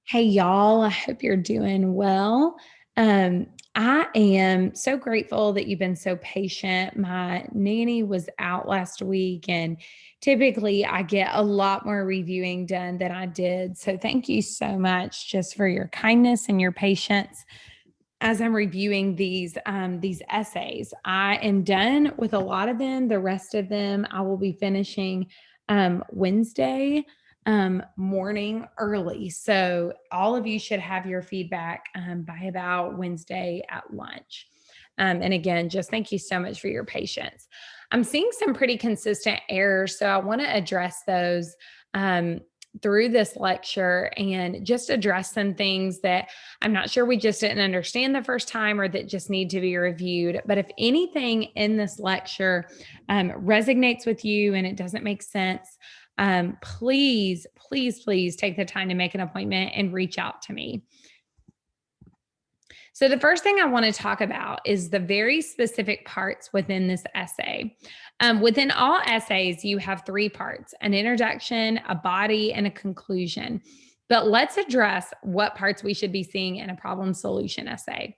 Hey, y'all. I hope you're doing well. I am so grateful that you've been so patient. My nanny was out last week, and typically I get a lot more reviewing done than I did. So, thank you so much just for your kindness and your patience as I'm reviewing these essays. I am done with a lot of them. The rest of them I will be finishing Wednesday morning early. So all of you should have your feedback by about Wednesday at lunch. And again, just thank you so much for your patience. I'm seeing some pretty consistent errors, so I want to address those through this lecture and just address some things that I'm not sure we just didn't understand the first time or that just need to be reviewed. But if anything in this lecture resonates with you and it doesn't make sense, please take the time to make an appointment and reach out to me. So the first thing I want to talk about is the very specific parts within this essay. Within all essays, you have three parts: an introduction, a body, and a conclusion. But let's address what parts we should be seeing in a problem solution essay.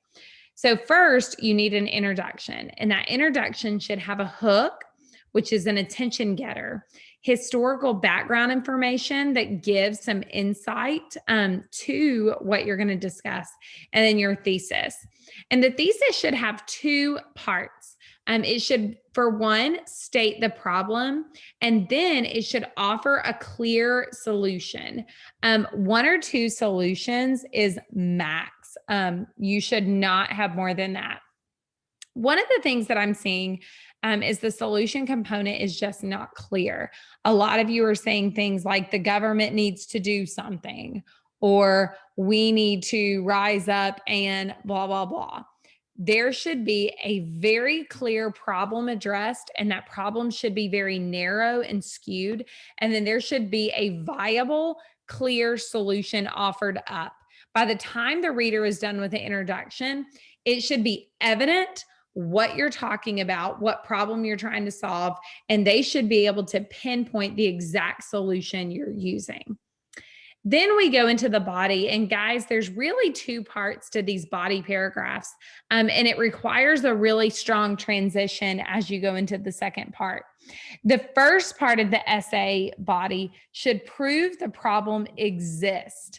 So first, you need an introduction, and that introduction should have a hook, which is an attention getter, historical background information that gives some insight to what you're going to discuss, and then your thesis. And the thesis should have two parts. It should, for one, state the problem, and then it should offer a clear solution. One or two solutions is max. You should not have more than that. One of the things that I'm seeing is the solution component is just not clear. A lot of you are saying things like the government needs to do something, or we need to rise up and blah, blah, blah. There should be a very clear problem addressed, and that problem should be very narrow and skewed. And then there should be a viable, clear solution offered up. By the time the reader is done with the introduction, it should be evident what you're talking about, what problem you're trying to solve, and they should be able to pinpoint the exact solution you're using. Then we go into the body, and guys, there's really two parts to these body paragraphs, and it requires a really strong transition as you go into the second part. The first part of the essay body should prove the problem exists.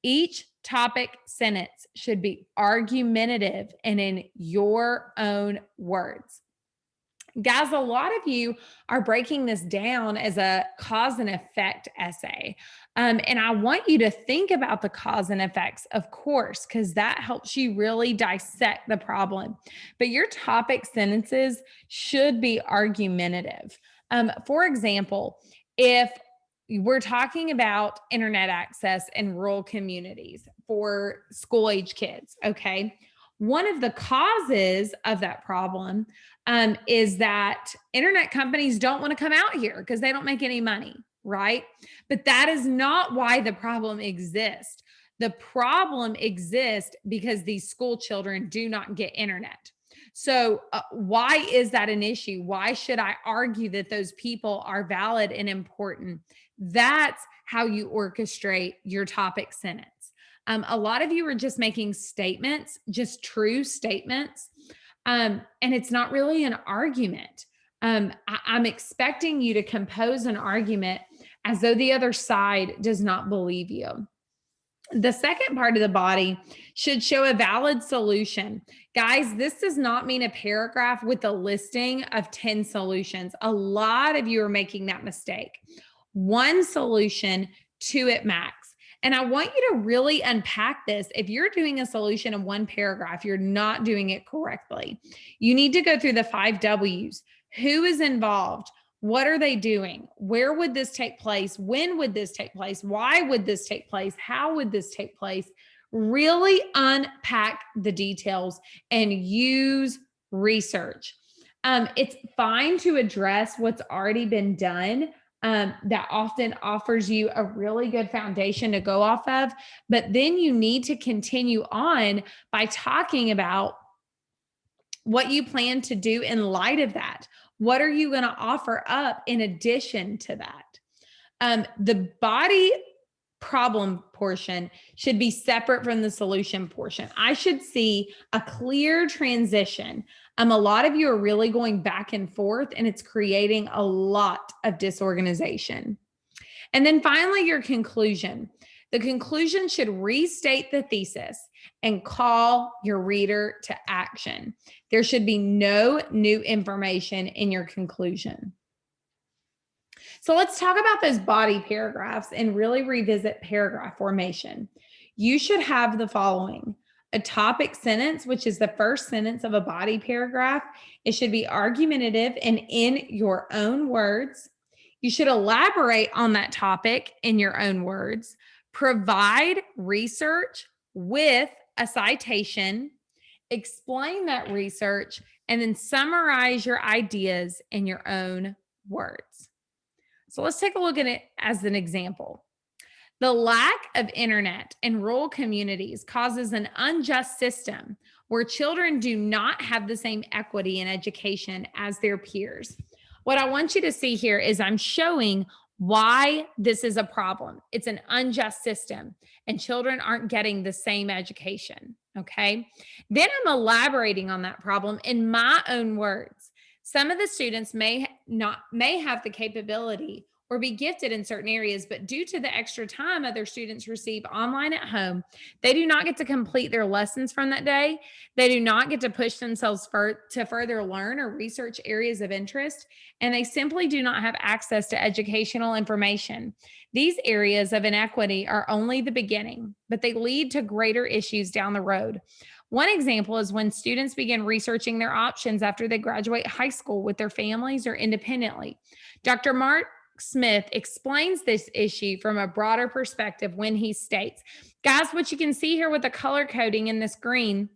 Each topic sentence should be argumentative and in your own words. Guys, a lot of you are breaking this down as a cause and effect essay. And I want you to think about the cause and effects, of course, because that helps you really dissect the problem. But your topic sentences should be argumentative. For example, if we're talking about internet access in rural communities for school age kids, okay? One of the causes of that problem is that internet companies don't want to come out here because they don't make any money, right? But that is not why the problem exists. The problem exists because these school children do not get internet. So why is that an issue? Why should I argue that those people are valid and important? That's how you orchestrate your topic sentence. A lot of you are just making statements, just true statements, and it's not really an argument. I'm expecting you to compose an argument as though the other side does not believe you. The second part of the body should show a valid solution. Guys, this does not mean a paragraph with a listing of 10 solutions. A lot of you are making that mistake. One solution, two at max. And I want you to really unpack this. If you're doing a solution in one paragraph, you're not doing it correctly. You need to go through the 5 W's. Who is involved? What are they doing? Where would this take place? When would this take place? Why would this take place? How would this take place? Really unpack the details and use research. It's fine to address what's already been done. That often offers you a really good foundation to go off of. But then you need to continue on by talking about what you plan to do in light of that. What are you going to offer up in addition to that? The body problem portion should be separate from the solution portion. I should see a clear transition. A lot of you are really going back and forth, and it's creating a lot of disorganization. And then finally, your conclusion. The conclusion should restate the thesis and call your reader to action. There should be no new information in your conclusion. So let's talk about those body paragraphs and really revisit paragraph formation. You should have the following: a topic sentence, which is the first sentence of a body paragraph. It should be argumentative and in your own words. You should elaborate on that topic in your own words. Provide research with a citation. Explain that research, and then summarize your ideas in your own words. So let's take a look at it as an example. The lack of internet in rural communities causes an unjust system where children do not have the same equity in education as their peers. What I want you to see here is I'm showing why this is a problem. It's an unjust system, and children aren't getting the same education, okay? Then I'm elaborating on that problem in my own words. Some of the students may have the capability or be gifted in certain areas, but due to the extra time other students receive online at home, they do not get to complete their lessons from that day. They do not get to push themselves to further learn or research areas of interest, and they simply do not have access to educational information. These areas of inequity are only the beginning, but they lead to greater issues down the road. One example is when students begin researching their options after they graduate high school with their families or independently. Dr. Mark Smith explains this issue from a broader perspective when he states, guys, what you can see here with the color coding in this green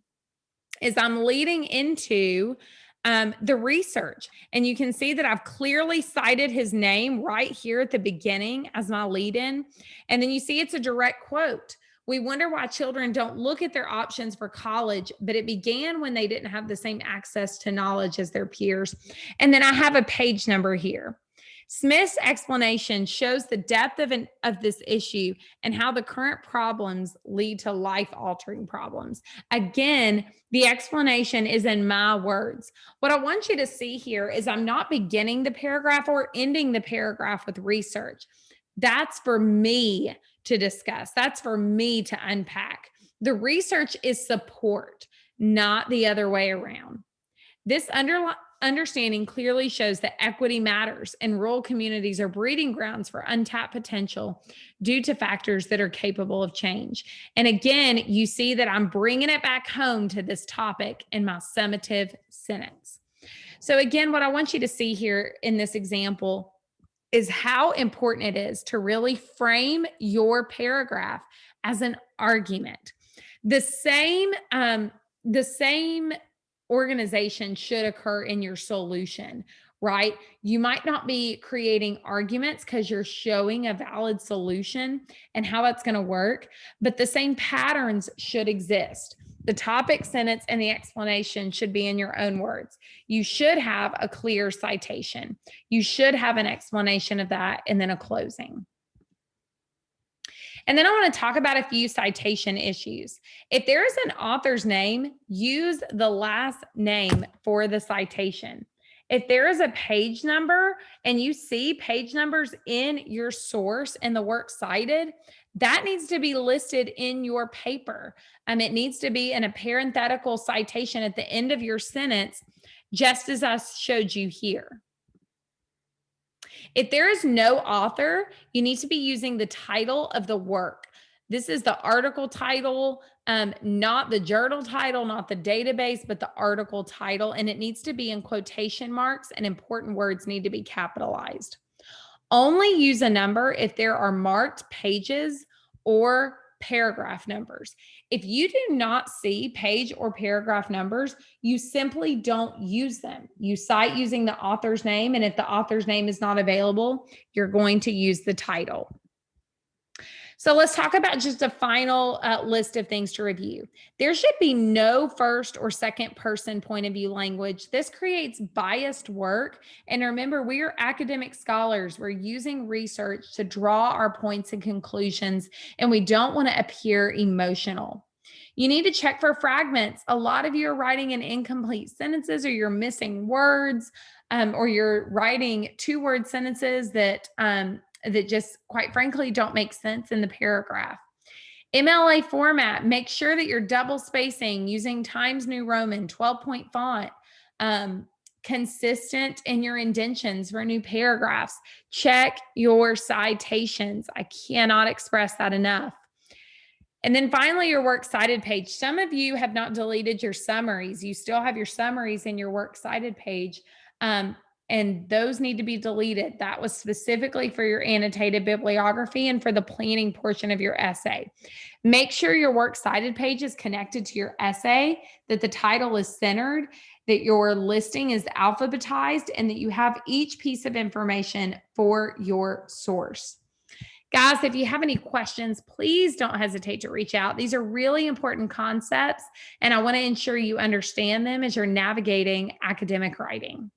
is I'm leading into the research. And you can see that I've clearly cited his name right here at the beginning as my lead in. And then you see it's a direct quote. We wonder why children don't look at their options for college, but it began when they didn't have the same access to knowledge as their peers. And then I have a page number here. Smith's explanation shows the depth of this issue and how the current problems lead to life-altering problems. Again, the explanation is in my words. What I want you to see here is I'm not beginning the paragraph or ending the paragraph with research. That's for me to discuss. That's for me to unpack. The research is support, not the other way around. This understanding clearly shows that equity matters, and rural communities are breeding grounds for untapped potential due to factors that are capable of change. And again, you see that I'm bringing it back home to this topic in my summative sentence. So again, what I want you to see here in this example is how important it is to really frame your paragraph as an argument. The same organization should occur in your solution, right? You might not be creating arguments because you're showing a valid solution and how it's going to work, but the same patterns should exist. The topic sentence and the explanation should be in your own words. You should have a clear citation. You should have an explanation of that and then a closing. And then I want to talk about a few citation issues. If there is an author's name, use the last name for the citation. If there is a page number and you see page numbers in your source and the work cited, that needs to be listed in your paper. It needs to be in a parenthetical citation at the end of your sentence, just as I showed you here. If there is no author, you need to be using the title of the work. This is the article title, not the journal title, not the database, but the article title. And it needs to be in quotation marks, and important words need to be capitalized. Only use a number if there are marked pages or paragraph numbers. If you do not see page or paragraph numbers, you simply don't use them. You cite using the author's name, and if the author's name is not available, you're going to use the title. So let's talk about just a final list of things to review. There should be no first or second person point of view language. This creates biased work. And remember, we are academic scholars. We're using research to draw our points and conclusions, and we don't want to appear emotional. You need to check for fragments. A lot of you are writing in incomplete sentences, or you're missing words, or you're writing two-word sentences that just, quite frankly, don't make sense in the paragraph. MLA format, make sure that you're double spacing using Times New Roman, 12-point font, consistent in your indentions for new paragraphs. Check your citations. I cannot express that enough. And then finally, your works cited page. Some of you have not deleted your summaries. You still have your summaries in your works cited page, and those need to be deleted. That was specifically for your annotated bibliography and for the planning portion of your essay. Make sure your works cited page is connected to your essay, that the title is centered, that your listing is alphabetized, and that you have each piece of information for your source. Guys, if you have any questions, please don't hesitate to reach out. These are really important concepts, and I want to ensure you understand them as you're navigating academic writing.